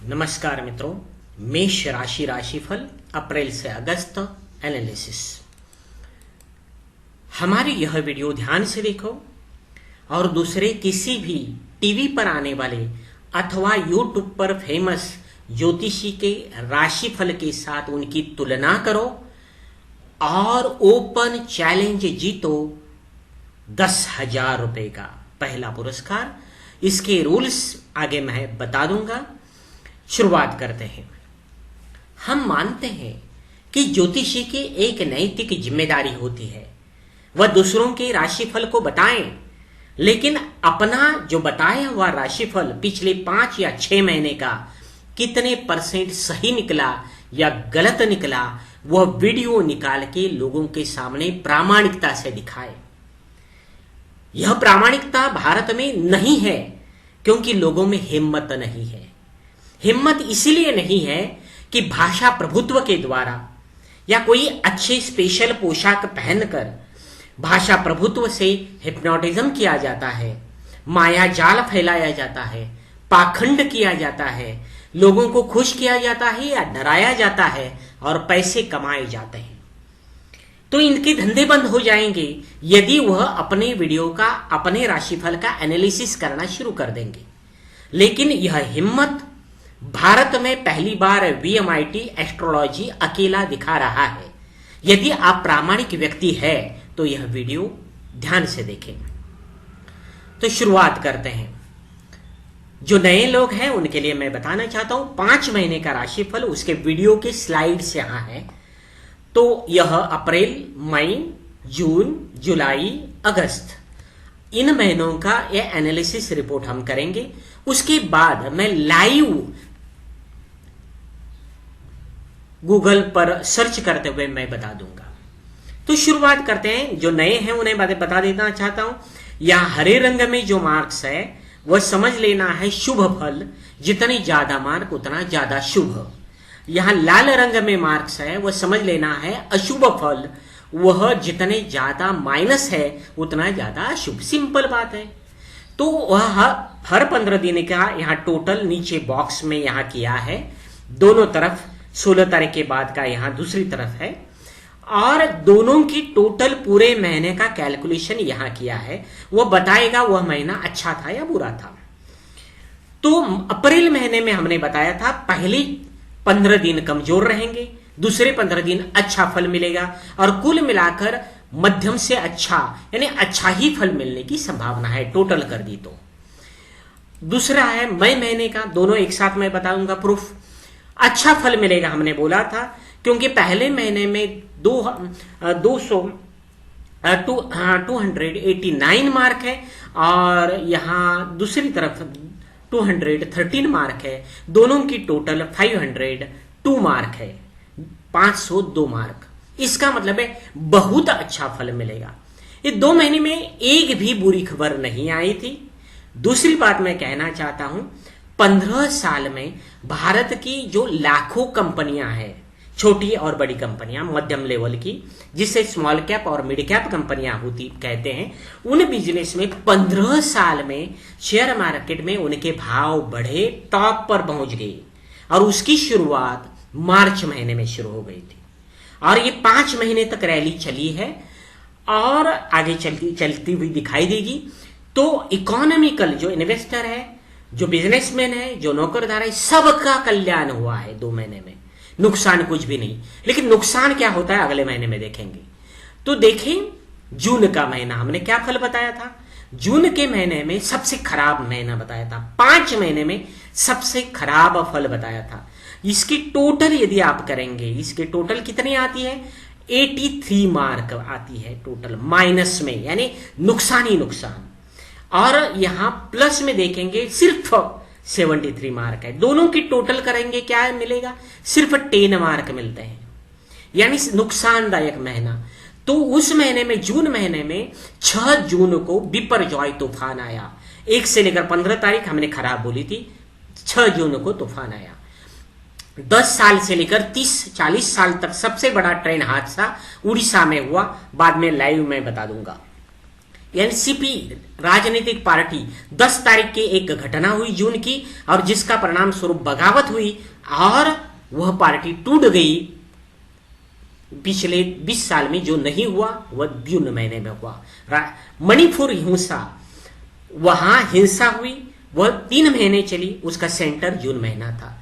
नमस्कार मित्रों, मेष राशि राशिफल अप्रैल से अगस्त एनालिसिस। हमारी यह वीडियो ध्यान से देखो और दूसरे किसी भी टीवी पर आने वाले अथवा यूट्यूब पर फेमस ज्योतिषी के राशिफल के साथ उनकी तुलना करो और ओपन चैलेंज जीतो 10,000 रुपए का पहला पुरस्कार। इसके रूल्स आगे मैं बता दूंगा। शुरुआत करते हैं। हम मानते हैं कि ज्योतिषी की एक नैतिक जिम्मेदारी होती है, वह दूसरों के राशिफल को बताएं, लेकिन अपना जो बताया हुआ राशिफल पिछले 5 या 6 महीने का कितने % सही निकला या गलत निकला, वह वीडियो निकाल के लोगों के सामने प्रामाणिकता से दिखाए। यह प्रामाणिकता भारत में नहीं है क्योंकि लोगों में हिम्मत नहीं है। हिम्मत इसलिए नहीं है कि भाषा प्रभुत्व के द्वारा या कोई अच्छे स्पेशल पोशाक पहनकर भाषा प्रभुत्व से हिप्नोटिज्म किया जाता है, माया जाल फैलाया जाता है, पाखंड किया जाता है, लोगों को खुश किया जाता है या डराया जाता है और पैसे कमाए जाते हैं। तो इनके धंधे बंद हो जाएंगे यदि वह अपने वीडियो का, अपने राशिफल का एनालिसिस करना शुरू कर देंगे। लेकिन यह हिम्मत भारत में पहली बार VMIT एस्ट्रोलॉजी अकेला दिखा रहा है। यदि आप प्रामाणिक व्यक्ति है तो यह वीडियो ध्यान से देखें। तो शुरुआत करते हैं। जो नए लोग हैं उनके लिए मैं बताना चाहता हूं 5 महीने का राशिफल, उसके वीडियो के स्लाइड्स यहां है। तो यह अप्रैल, मई, जून, जुलाई, अगस्त, इन महीनों का यह एनालिसिस रिपोर्ट हम करेंगे। उसके बाद मैं लाइव गूगल पर सर्च करते हुए मैं बता दूंगा। तो शुरुआत करते हैं। जो नए हैं उन्हें बता देना चाहता हूं। यहां हरे रंग में जो मार्क्स है वह समझ लेना है शुभ फल, जितने ज्यादा मार्क उतना ज्यादा शुभ। यहां लाल रंग में मार्क्स है वह समझ लेना है अशुभ फल, वह जितने ज्यादा माइनस है उतना ज्यादा अशुभ। सिंपल बात है। तो वह हर 15 दिन का यहां टोटल नीचे बॉक्स में यहां किया है। दोनों तरफ 16 तारीख के बाद का यहां दूसरी तरफ है और दोनों की टोटल पूरे महीने का कैलकुलेशन यहां किया है। वह बताएगा वह महीना अच्छा था या बुरा था। तो अप्रैल महीने में हमने बताया था पहले 15 दिन कमजोर रहेंगे, दूसरे 15 दिन अच्छा फल मिलेगा और कुल मिलाकर मध्यम से अच्छा यानी अच्छा ही फल मिलने की संभावना है टोटल कर दी तो। दूसरा है मई महीने का, दोनों एक साथ मैं बताऊंगा प्रूफ। अच्छा फल मिलेगा हमने बोला था क्योंकि पहले महीने में 289 मार्क है और यहां दूसरी तरफ 213 मार्क है। दोनों की टोटल 502 मार्क है, 502 मार्क। इसका मतलब है बहुत अच्छा फल मिलेगा। ये 2 महीने में एक भी बुरी खबर नहीं आई थी। दूसरी बात मैं कहना चाहता हूं, 15 साल में भारत की जो लाखों कंपनियां हैं, छोटी और बड़ी कंपनियां, मध्यम लेवल की, जिसे स्मॉल कैप और मिड कैप कंपनियां होती कहते हैं, उन बिजनेस में 15 साल में शेयर मार्केट में उनके भाव बढ़े, टॉप पर पहुंच गए और उसकी शुरुआत मार्च महीने में शुरू हो गई थी और ये 5 महीने तक रैली चली है और आगे चलती हुई दिखाई देगी। तो इकोनॉमिकल जो इन्वेस्टर है, जो बिजनेसमैन है, जो नौकरदार है, सबका कल्याण हुआ है 2 महीने में। नुकसान कुछ भी नहीं। लेकिन नुकसान क्या होता है अगले महीने में देखेंगे। तो देखें जून का महीना हमने क्या फल बताया था। जून के महीने में सबसे खराब महीना बताया था, 5 महीने में सबसे खराब फल बताया था। इसकी टोटल यदि आप करेंगे, इसकी टोटल कितनी आती है, 83 मार्क आती है टोटल माइनस में, यानी नुकसान ही नुकसान। और यहां प्लस में देखेंगे सिर्फ 73 मार्क है। दोनों की टोटल करेंगे क्या मिलेगा, सिर्फ 10 मार्क मिलते हैं, यानी नुकसानदायक महीना। तो उस महीने में, जून महीने में 6 जून को बिपरजॉय तूफान आया। 1 से लेकर 15 तारीख हमने खराब बोली थी, 6 जून को तूफान आया। 10 साल से लेकर 30-40 साल तक सबसे बड़ा ट्रेन हादसा उड़ीसा में हुआ, बाद में लाइव में बता दूंगा। एनसीपी राजनीतिक पार्टी 10 तारीख की एक घटना हुई जून की, और जिसका परिणाम स्वरूप बगावत हुई और वह पार्टी टूट गई। पिछले 20 साल में जो नहीं हुआ वह जून महीने में हुआ। मणिपुर हिंसा, वहां हिंसा हुई, वह 3 महीने चली, उसका सेंटर जून महीना था।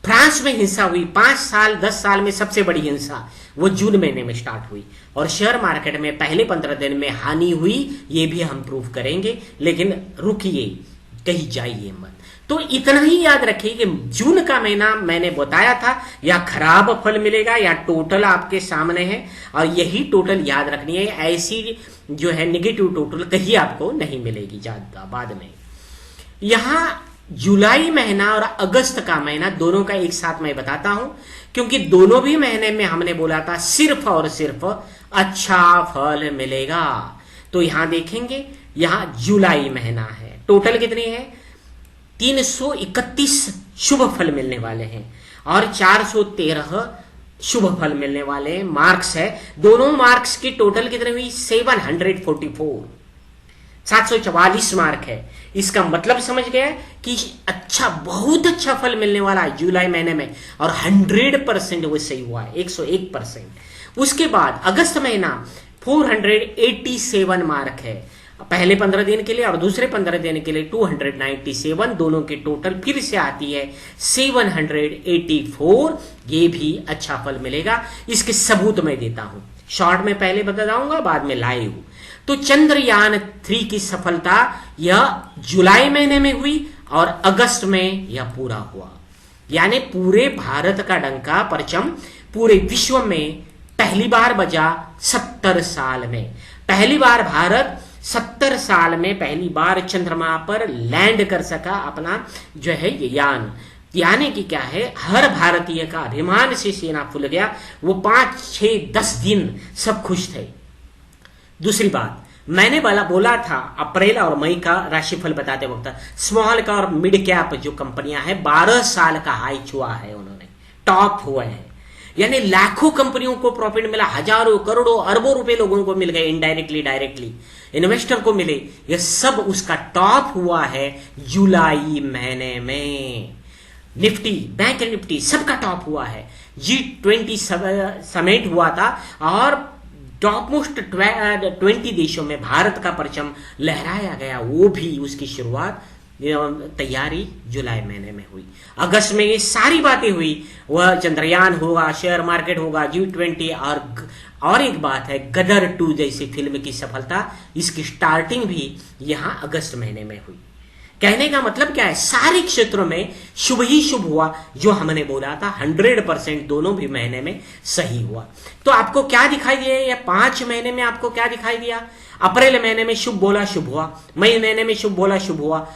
फ्रांस में हिंसा हुई 5 साल 10 साल में सबसे बड़ी हिंसा, वो जून महीने में स्टार्ट हुई। और शेयर मार्केट में पहले 15 दिन में हानि हुई, ये भी हम प्रूव करेंगे, लेकिन रुकिए, कहीं जाइए मत। तो इतना ही याद रखिए कि जून का महीना मैंने बताया था, या खराब फल मिलेगा या टोटल आपके सामने है, और यही टोटल याद रखनी है। ऐसी जो है नेगेटिव टोटल कहीं आपको नहीं मिलेगी ज्यादा बाद में। यहां जुलाई महीना और अगस्त का महीना दोनों का एक साथ मैं बताता हूं, क्योंकि दोनों भी महीने में हमने बोला था सिर्फ और सिर्फ अच्छा फल मिलेगा। तो यहां देखेंगे, यहां जुलाई महीना है, टोटल कितने हैं? 331 शुभ फल मिलने वाले हैं और 413 शुभ फल मिलने वाले हैं। मार्क्स है, दोनों मार्क्स की टोटल कितने हुई? 744, 744 मार्क है। इसका मतलब समझ गया कि अच्छा, बहुत अच्छा फल मिलने वाला है जुलाई महीने में, और 100% वो सही हुआ है, 101%। उसके बाद अगस्त महीना 487 मार्क है, पहले 15 दिन के लिए और दूसरे 15 दिन के लिए 297, दोनों की टोटल फिर से आती है 784। ये भी अच्छा फल मिलेगा। इसके सबूत मैं देता हूं, शॉर्ट में पहले बताऊंगा, बाद में लाइव। तो चंद्रयान 3 की सफलता यह जुलाई महीने में हुई और अगस्त में यह पूरा हुआ। यानी पूरे भारत का डंका परचम पूरे विश्व में पहली बार बजा 70 साल में। पहली बार भारत 70 साल में पहली बार चंद्रमा पर लैंड कर सका अपना जो है ये यान। यानी कि क्या है, हर भारतीय का अभिमान से सीना फूल गया। वो 5, 6, 10 दिन सब खुश थे। दूसरी बात, मैंने बोला था अप्रैल और मई का राशिफल बताते वक्त, स्मॉल का और मिड कैप जो कंपनियां हैं 12 साल का हाई छुआ है, उन्होंने टॉप हुए हैं। यानी लाखों कंपनियों को प्रॉफिट मिला, हजारों करोड़ों अरबों रुपए लोगों को मिल गए, इनडायरेक्टली डायरेक्टली इन्वेस्टर को मिले। यह सब उसका टॉप हुआ है जुलाई महीने में। निफ्टी, बैंक निफ्टी सबका टॉप हुआ है। G20 समिट हुआ था और टॉप मोस्ट 20 देशों में भारत का परचम लहराया गया। वो भी उसकी शुरुआत तैयारी जुलाई महीने में हुई। अगस्त में ये सारी बातें हुई, वह चंद्रयान होगा, शेयर मार्केट होगा, G20, और एक बात है गदर 2 जैसी फिल्म की सफलता, इसकी स्टार्टिंग भी यहां अगस्त महीने में हुई। कहने का मतलब क्या है, सारे क्षेत्रों में शुभ ही शुभ हुआ। जो हमने बोला था 100% दोनों भी महीने में सही हुआ। तो आपको क्या दिखाई दिया? या 5 महीने में आपको क्या दिखाई दिया? अप्रैल महीने में शुभ बोला, शुभ हुआ। मई महीने में शुभ बोला, शुभ हुआ।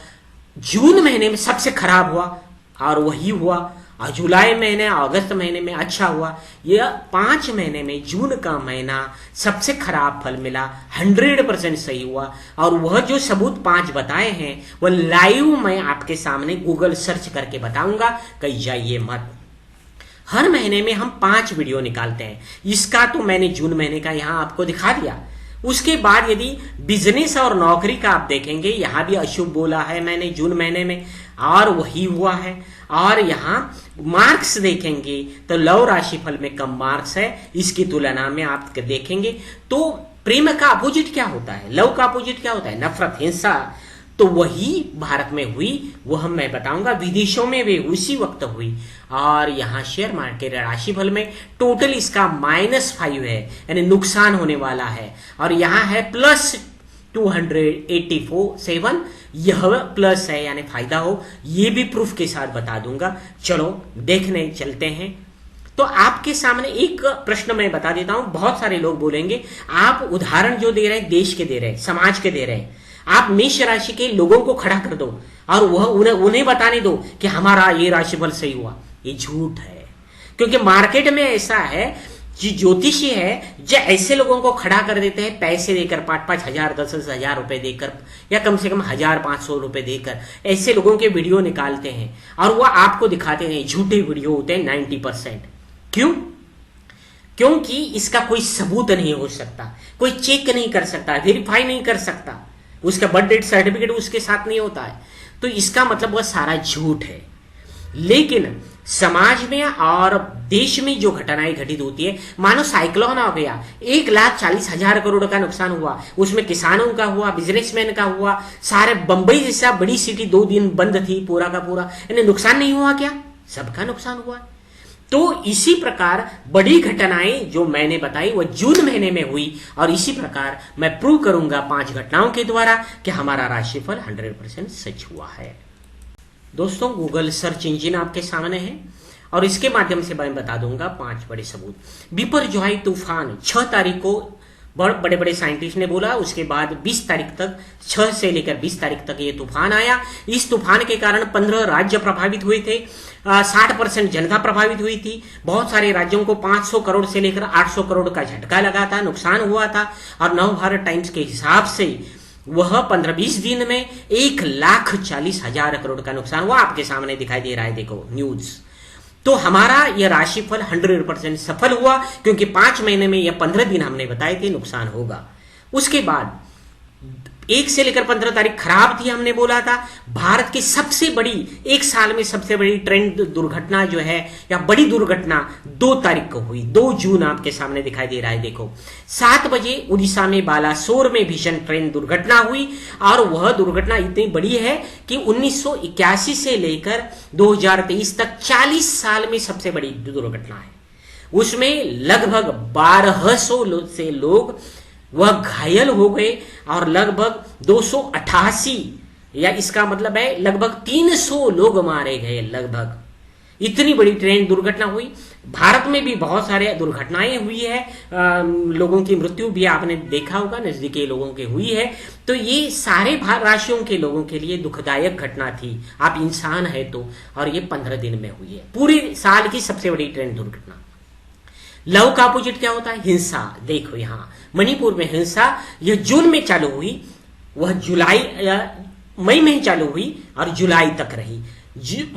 जून महीने में सबसे खराब हुआ और वही हुआ। और जुलाई महीने, अगस्त महीने में अच्छा हुआ। यह 5 महीने में जून का महीना सबसे खराब फल मिला, 100% सही हुआ। और वह जो सबूत 5 बताए हैं वह लाइव मैं आपके सामने गूगल सर्च करके बताऊंगा, कहीं जाइए मत। हर महीने में हम 5 वीडियो निकालते हैं। इसका तो मैंने जून महीने का यहां आपको दिखा दिया। उसके बाद यदि बिजनेस और नौकरी का आप देखेंगे, यहां भी अशुभ बोला है मैंने जून महीने में और वही हुआ है। और यहां मार्क्स देखेंगे तो लव राशिफल में कम मार्क्स है, इसकी तुलना में आप देखेंगे तो प्रेम का अपोजिट क्या होता है, लव का अपोजिट क्या होता है, नफरत, हिंसा। तो वही भारत में हुई, वह मैं बताऊंगा। विदेशों में भी उसी वक्त हुई। और यहां शेयर मार्केट राशिफल में टोटल इसका -5 है, यानी नुकसान होने वाला है। और यहां है +284.7, यह प्लस है यानी फायदा हो। ये भी प्रूफ के साथ बता दूंगा। चलो देखने चलते हैं। तो आपके सामने एक प्रश्न मैं बता देता हूं। बहुत सारे लोग बोलेंगे आप उदाहरण जो दे रहे हैं देश के दे रहे हैं, समाज के दे रहे हैं, आप मेष राशि के लोगों को खड़ा कर दो और वह उन्हें बताने दो कि हमारा ये राशिफल सही हुआ। ये झूठ है, क्योंकि मार्केट में ऐसा है जो ज्योतिषी है जो ऐसे लोगों को खड़ा कर देते हैं पैसे देकर, 5-5 हजार 10-10 हजार रुपए देकर, या कम से कम 1500 रुपए देकर ऐसे लोगों के वीडियो निकालते हैं और वह आपको दिखाते हैं। झूठे वीडियो होते हैं 90%। क्यों? क्योंकि इसका कोई सबूत नहीं हो सकता, कोई चेक नहीं कर सकता, वेरीफाई नहीं कर सकता, उसका बर्थ डेट सर्टिफिकेट उसके साथ नहीं होता है, तो इसका मतलब वह सारा झूठ है। लेकिन समाज में और देश में जो घटनाएं घटित होती है, मानो साइक्लोन आ गया, 1,40,000 करोड़ का नुकसान हुआ, उसमें किसानों का हुआ, बिजनेसमैन का हुआ, सारे बंबई जैसा बड़ी सिटी 2 दिन बंद थी पूरा का पूरा, इन्हें नुकसान नहीं हुआ क्या? सबका नुकसान हुआ। तो इसी प्रकार बड़ी घटनाएं जो मैंने बताई वो जून महीने में हुई, और इसी प्रकार मैं प्रूव करूंगा 5 घटनाओं के द्वारा कि हमारा राशिफल 100% सच हुआ है। दोस्तों, गूगल सर्च इंजन आपके सामने है और इसके माध्यम से मैं बता दूंगा 5 बड़े सबूत। बिपरजॉय तूफान 6 तारीख को बड़े बड़े साइंटिस्ट ने बोला, उसके बाद 20 तारीख तक, 6 से लेकर 20 तारीख तक ये तूफान आया। इस तूफान के कारण 15 राज्य प्रभावित हुए थे, 60% जनता प्रभावित हुई थी। बहुत सारे राज्यों को 500 करोड़ से लेकर 800 करोड़ का झटका लगा था, नुकसान हुआ था। और नवभारत टाइम्स के हिसाब से वह 15-20 दिन में 1,40,000 करोड़ का नुकसान हुआ। आपके सामने दिखाई दे रहा है, देखो न्यूज। तो हमारा यह राशिफल 100% सफल हुआ, क्योंकि 5 महीने में, या 15 दिन हमने बताए थे नुकसान होगा। उसके बाद 1 से लेकर 15 तारीख खराब थी, हमने बोला था। भारत की सबसे बड़ी, एक साल में सबसे बड़ी ट्रेन दुर्घटना जो है, या बड़ी दुर्घटना 2 तारीख को हुई, 2 जून आपके सामने दिखाई दे रहा है, देखो 7 बजे उड़ीसा में बालासोर में भीषण ट्रेन दुर्घटना हुई। और वह दुर्घटना इतनी बड़ी है कि 1981 से लेकर 2023 तक 40 साल में सबसे बड़ी दुर्घटना है। उसमें लगभग 1200 से लोग वह घायल हो गए, और लगभग 288, या इसका मतलब है लगभग 300 लोग मारे गए। लगभग इतनी बड़ी ट्रेन दुर्घटना हुई। भारत में भी बहुत सारे दुर्घटनाएं हुई है, लोगों की मृत्यु भी आपने देखा होगा, नजदीकी लोगों की हुई है। तो ये सारे राशियों के लोगों के लिए दुखदायक घटना थी, आप इंसान है तो। और ये 15 दिन में हुई है, पूरी साल की सबसे बड़ी ट्रेन दुर्घटना। लव का अपोजिट क्या होता है? हिंसा। देखो यहां मणिपुर में हिंसा, यह जून में चालू हुई, वह मई में चालू हुई और जुलाई तक रही।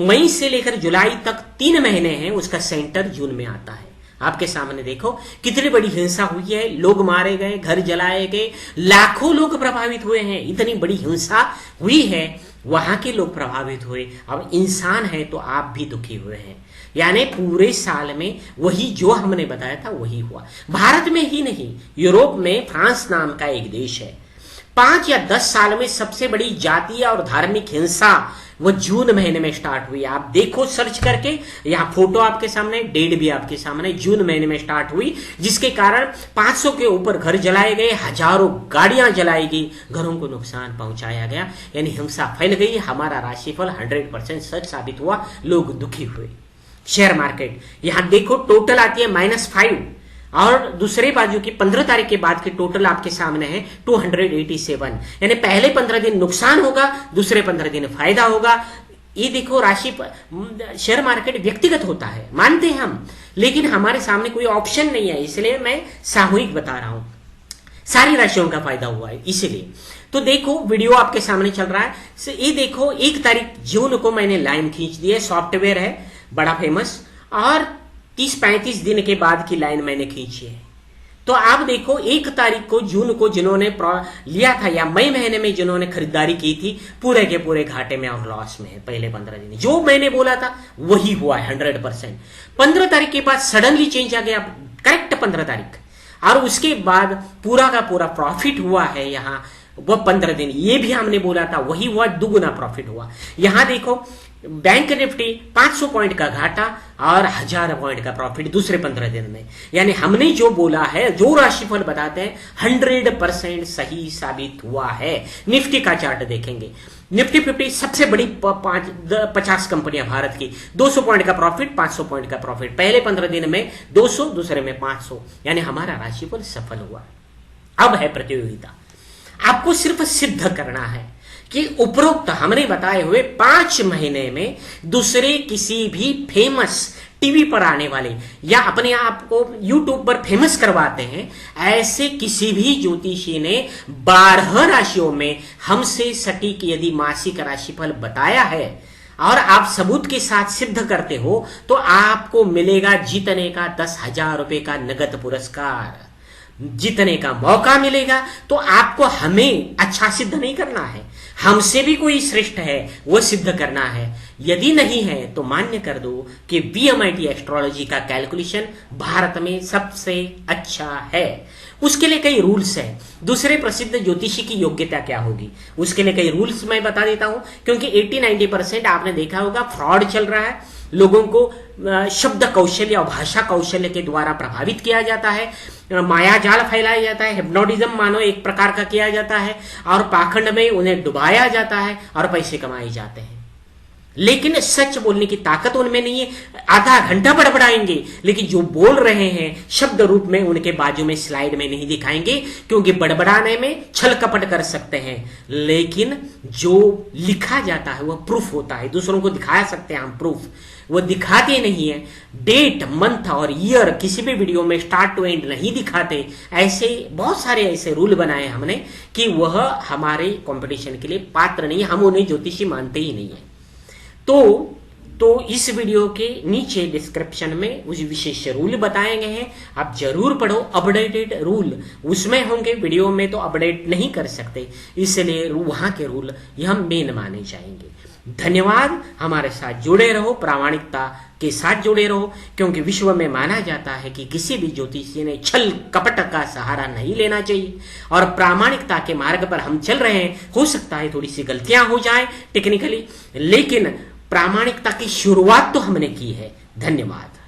मई से लेकर जुलाई तक 3 महीने हैं, उसका सेंटर जून में आता है। आपके सामने देखो कितनी बड़ी हिंसा हुई है, लोग मारे गए, घर जलाए गए, लाखों लोग प्रभावित हुए हैं। इतनी बड़ी हिंसा हुई है, वहां के लोग प्रभावित हुए। अब इंसान है तो आप भी दुखी हुए हैं। यानी पूरे साल में वही जो हमने बताया था वही हुआ। भारत में ही नहीं, यूरोप में फ्रांस नाम का एक देश है, 5 या 10 साल में सबसे बड़ी जातीय और धार्मिक हिंसा वो जून महीने में स्टार्ट हुई। आप देखो सर्च करके, यहाँ फोटो आपके सामने, डेट भी आपके सामने, जून महीने में स्टार्ट हुई, जिसके कारण 500 के ऊपर घर जलाए गए, हजारों गाड़ियां जलाई गई, घरों को नुकसान पहुंचाया गया। यानी हिंसा फैल गई। हमारा राशिफल 100% सच साबित हुआ, लोग दुखी हुए। शेयर मार्केट, यहां देखो टोटल आती है -5, और दूसरे बाजू की 15 तारीख के बाद की टोटल आपके सामने है 287। यानी पहले 15 दिन नुकसान होगा, दूसरे 15 दिन फायदा होगा। ये देखो राशि, शेयर मार्केट व्यक्तिगत होता है, मानते हैं हम, लेकिन हमारे सामने कोई ऑप्शन नहीं है, इसलिए मैं सामूहिक बता रहा हूं। सारी राशियों का फायदा हुआ है इसलिए। तो देखो वीडियो आपके सामने चल रहा है। ये देखो 1 तारीख जून को मैंने लाइन खींच दी है, सॉफ्टवेयर है बड़ा फेमस, और 30-35 दिन के बाद की लाइन मैंने खींची है। तो आप देखो 1 तारीख को जून को जिन्होंने लिया था, या मई महीने में जिन्होंने खरीदारी की थी, पूरे के पूरे घाटे में और लॉस में है। पहले 15 दिन जो मैंने बोला था वही हुआ है 100%। 15 तारीख के बाद सडनली चेंज आ गया, करेक्ट 15 तारीख, और उसके बाद पूरा का पूरा प्रॉफिट हुआ है। यहाँ वह 15 दिन, ये भी हमने बोला था वही हुआ, दुगुना प्रॉफिट हुआ। यहां देखो बैंक निफ्टी 500 पॉइंट का घाटा और 1000 पॉइंट का प्रॉफिट दूसरे 15 दिन में। यानी हमने जो बोला है, जो राशिफल बताते हैं, 100% सही साबित हुआ है। निफ्टी का चार्ट देखेंगे, निफ्टी 50 सबसे बड़ी 50 कंपनियां भारत की, 200 पॉइंट का प्रॉफिट, 500 पॉइंट का प्रॉफिट, पहले 15 दिन में 200, दूसरे में 500। यानी हमारा राशिफल सफल हुआ। अब है प्रतियोगिता, आपको सिर्फ सिद्ध करना है कि उपरोक्त हमने बताए हुए 5 महीने में दूसरे किसी भी फेमस टीवी पर आने वाले, या अपने आप को यूट्यूब पर फेमस करवाते हैं, ऐसे किसी भी ज्योतिषी ने 12 राशियों में हमसे सटीक यदि मासिक राशिफल बताया है, और आप सबूत के साथ सिद्ध करते हो तो आपको मिलेगा जीतने का 10,000 रुपए का नगद पुरस्कार, जीतने का मौका मिलेगा। तो आपको हमें अच्छा सिद्ध नहीं करना है, हमसे भी कोई श्रेष्ठ है वो सिद्ध करना है। यदि नहीं है तो मान्य कर दो कि VMIT एस्ट्रोलॉजी का कैलकुलेशन भारत में सबसे अच्छा है। उसके लिए कई रूल्स हैं। दूसरे प्रसिद्ध ज्योतिषी की योग्यता क्या होगी, उसके लिए कई रूल्स मैं बता देता हूं, क्योंकि 80-90% आपने देखा होगा फ्रॉड चल रहा है। लोगों को शब्द कौशल्य और भाषा कौशल्य के द्वारा प्रभावित किया जाता है, माया जाल फैलाया जाता है, हिप्नोटिज्म मानो एक प्रकार का किया जाता है, और पाखंड में उन्हें डुबाया जाता है और पैसे कमाए जाते हैं। लेकिन सच बोलने की ताकत उनमें नहीं है। आधा घंटा बड़बड़ाएंगे लेकिन जो बोल रहे हैं शब्द रूप में उनके बाजू में स्लाइड में नहीं दिखाएंगे, क्योंकि बड़बड़ाने में छल कपट कर सकते हैं, लेकिन जो लिखा जाता है वह प्रूफ होता है। दूसरों को दिखा सकते हैं हम प्रूफ, वो दिखाते नहीं है। डेट, मंथ और ईयर किसी भी वीडियो में स्टार्ट टू एंड नहीं दिखाते। ऐसे बहुत सारे ऐसे रूल बनाए हमने कि वह हमारे कंपटीशन के लिए पात्र नहीं है, हम उन्हें ज्योतिषी मानते ही नहीं है। तो इस वीडियो के नीचे डिस्क्रिप्शन में उस विशेष रूल बताए गए हैं, आप जरूर पढ़ो। अपडेटेड रूल उसमें होंगे, वीडियो में तो अपडेट नहीं कर सकते, इसलिए वहां के रूल हम मेन माने जाएंगे। धन्यवाद, हमारे साथ जुड़े रहो, प्रामाणिकता के साथ जुड़े रहो, क्योंकि विश्व में माना जाता है कि किसी भी ज्योतिषी ने छल कपट का सहारा नहीं लेना चाहिए, और प्रामाणिकता के मार्ग पर हम चल रहे हैं। हो सकता है थोड़ी सी गलतियां हो जाए टेक्निकली, लेकिन प्रामाणिकता की शुरुआत तो हमने की है। धन्यवाद।